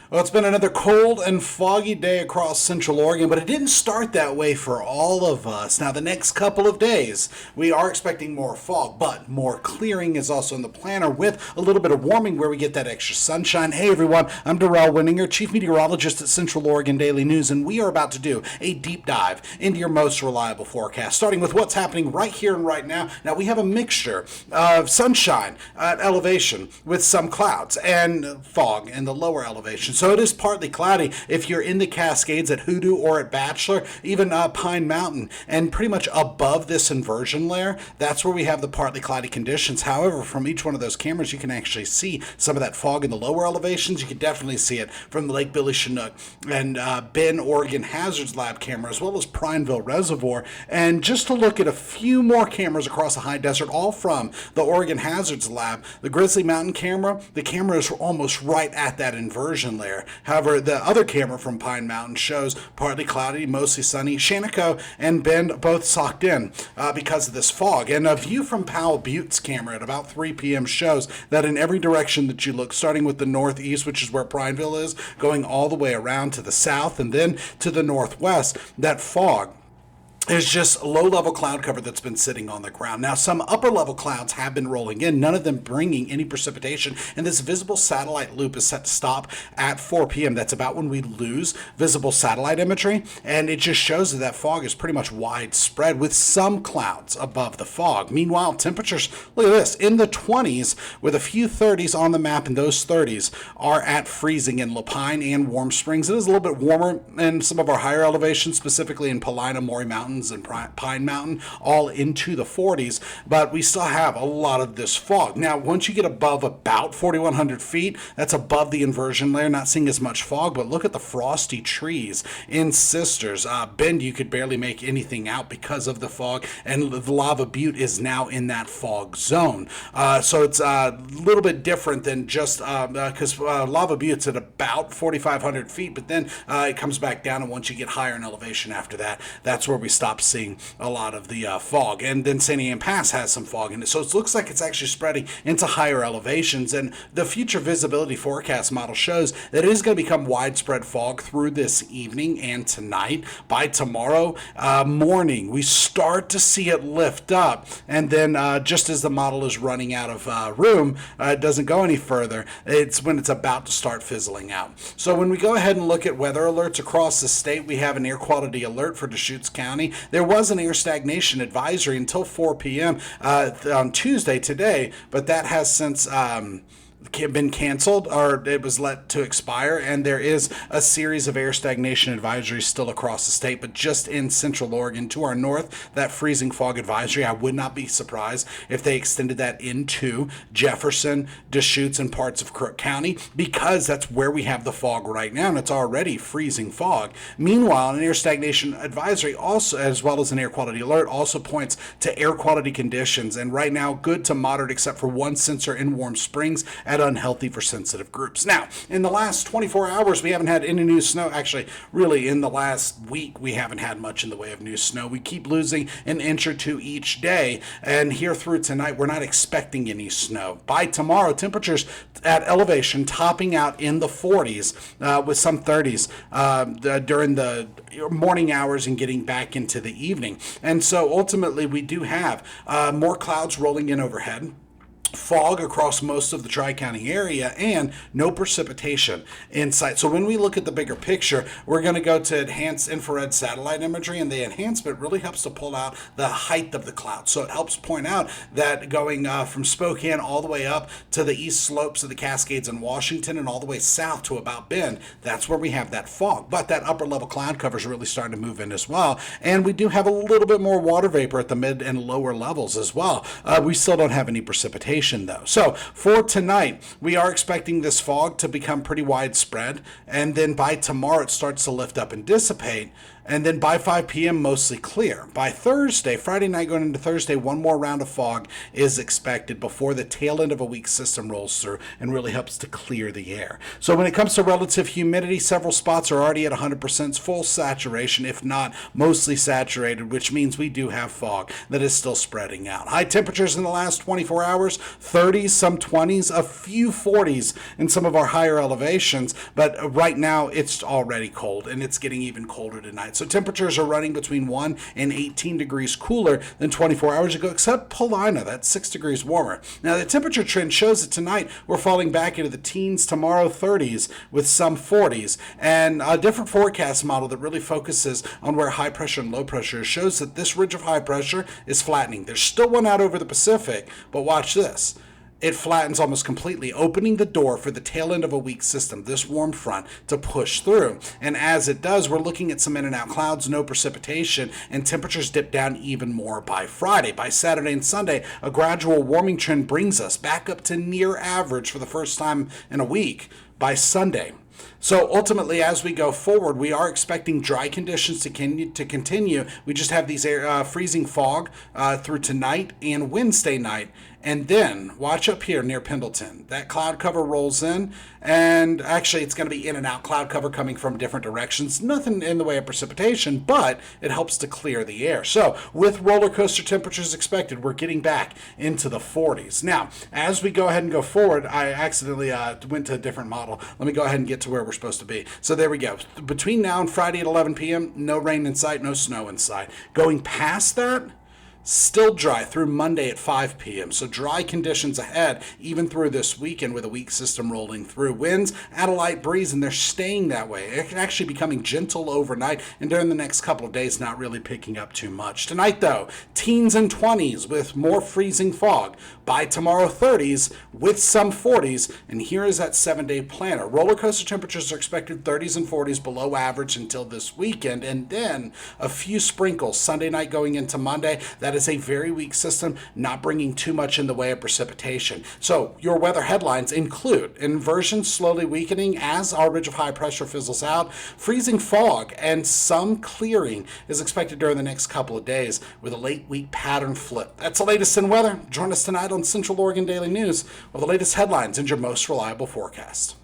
Well, it's been another cold and foggy day across Central Oregon, but it didn't start that way for all of us. Now, the next couple of days, we are expecting more fog, but more clearing is also in the planner with a little bit of warming where we get that extra sunshine. Hey, everyone, I'm Darrell Winninger, Chief Meteorologist at Central Oregon Daily News, and we are about to do a deep dive into your most reliable forecast, starting with what's happening right here and right now. Now, we have a mixture of sunshine at elevation with some clouds and fog in the lower elevation. So it is partly cloudy if you're in the Cascades at Hoodoo or at Bachelor, even Pine Mountain, and pretty much above this inversion layer, that's where we have the partly cloudy conditions. However, from each one of those cameras, you can actually see some of that fog in the lower elevations. You can definitely see it from the Lake Billy Chinook and Bend, Oregon Hazards Lab camera, as well as Prineville Reservoir. And just to look at a few more cameras across the high desert, all from the Oregon Hazards Lab, the Grizzly Mountain camera, the camera is almost right at that inversion layer. However, the other camera from Pine Mountain shows partly cloudy, mostly sunny. Shaniko and Bend both socked in because of this fog. And a view from Powell Butte's camera at about 3 p.m. shows that in every direction that you look, starting with the northeast, which is where Prineville is, going all the way around to the south and then to the northwest, that fog is just low-level cloud cover that's been sitting on the ground. Now, some upper-level clouds have been rolling in, none of them bringing any precipitation, and this visible satellite loop is set to stop at 4 p.m. That's about when we lose visible satellite imagery, and it just shows that fog is pretty much widespread with some clouds above the fog. Meanwhile, temperatures, look at this, in the 20s with a few 30s on the map, and those 30s are at freezing in Lapine and Warm Springs. It is a little bit warmer in some of our higher elevations, specifically in Paulina, Maury Mountains, and Pine Mountain, all into the 40s, but we still have a lot of this fog. Now, once you get above about 4,100 feet, that's above the inversion layer, not seeing as much fog, but look at the frosty trees in Sisters. Bend, you could barely make anything out because of the fog, and the Lava Butte is now in that fog zone. So it's a little bit different than just because Lava Butte's at about 4,500 feet, but then it comes back down, and once you get higher in elevation after that, that's where we stop seeing a lot of the fog. And then St. Anne Pass has some fog in it. So it looks like it's actually spreading into higher elevations. And the future visibility forecast model shows that it is going to become widespread fog through this evening and tonight. By tomorrow morning, we start to see it lift up. And then just as the model is running out of room, it doesn't go any further. It's when it's about to start fizzling out. So when we go ahead and look at weather alerts across the state, we have an air quality alert for Deschutes County. There was an air stagnation advisory until 4 p.m. On Tuesday today, but that has since been canceled, or it was let to expire, and there is a series of air stagnation advisories still across the state, but just in Central Oregon to our north, that freezing fog advisory, I would not be surprised if they extended that into Jefferson, Deschutes, and parts of Crook County, because that's where we have the fog right now, and it's already freezing fog. Meanwhile, an air stagnation advisory also, as well as an air quality alert, also points to air quality conditions, and right now good to moderate except for one sensor in Warm Springs at unhealthy for sensitive groups. Now, in the last 24 hours, we haven't had any new snow. Actually, really, in the last week, we haven't had much in the way of new snow. We keep losing an inch or two each day, and here through tonight, we're not expecting any snow. By tomorrow, temperatures at elevation topping out in the 40s with some 30s during the morning hours and getting back into the evening. And so ultimately, we do have more clouds rolling in overhead, fog across most of the Tri-County area, and no precipitation in sight. So when we look at the bigger picture, we're going to go to enhanced infrared satellite imagery, and the enhancement really helps to pull out the height of the cloud. So it helps point out that going from Spokane all the way up to the east slopes of the Cascades in Washington and all the way south to about Bend, that's where we have that fog. But that upper level cloud cover is really starting to move in as well. And we do have a little bit more water vapor at the mid and lower levels as well. We still don't have any precipitation though. So for tonight, we are expecting this fog to become pretty widespread, and then by tomorrow it starts to lift up and dissipate. And then by 5 p.m., mostly clear. By Thursday, Friday night going into Thursday, one more round of fog is expected before the tail end of a weak system rolls through and really helps to clear the air. So when it comes to relative humidity, several spots are already at 100% full saturation, if not mostly saturated, which means we do have fog that is still spreading out. High temperatures in the last 24 hours, 30s, some 20s, a few 40s in some of our higher elevations, but right now it's already cold and it's getting even colder tonight. So temperatures are running between 1 and 18 degrees cooler than 24 hours ago, except Paulina, that's 6 degrees warmer. Now, the temperature trend shows that tonight we're falling back into the teens, tomorrow 30s with some 40s. And a different forecast model that really focuses on where high pressure and low pressure is shows that this ridge of high pressure is flattening. There's still one out over the Pacific, but watch this. It flattens almost completely, opening the door for the tail end of a weak system, this warm front, to push through. And as it does, we're looking at some in and out clouds, no precipitation, and temperatures dip down even more by Friday. By Saturday and Sunday, a gradual warming trend brings us back up to near average for the first time in a week by Sunday. So ultimately, as we go forward, we are expecting dry conditions to continue. We just have these freezing fog through tonight and Wednesday night. And then, watch up here near Pendleton. That cloud cover rolls in, and actually it's going to be in and out cloud cover coming from different directions. Nothing in the way of precipitation, but it helps to clear the air. So, with roller coaster temperatures expected, we're getting back into the 40s. Now, as we go ahead and go forward, I accidentally went to a different model. Let me go ahead and get to where we're supposed to be. So there we go. Between now and Friday at 11 p.m., no rain in sight, no snow in sight. Going past that, still dry through Monday at 5 p.m. So dry conditions ahead, even through this weekend with a weak system rolling through. Winds at a light breeze, and they're staying that way. It can actually becoming gentle overnight, and during the next couple of days, not really picking up too much. Tonight, though, teens and 20s with more freezing fog. By tomorrow, 30s with some 40s, and here is that 7-day planner. Roller coaster temperatures are expected 30s and 40s below average until this weekend, and then a few sprinkles Sunday night going into Monday. That is a very weak system, not bringing too much in the way of precipitation. So your weather headlines include inversion slowly weakening as our ridge of high pressure fizzles out, freezing fog, and some clearing is expected during the next couple of days with a late week pattern flip. That's the latest in weather. Join us tonight on Central Oregon Daily News with the latest headlines and your most reliable forecast.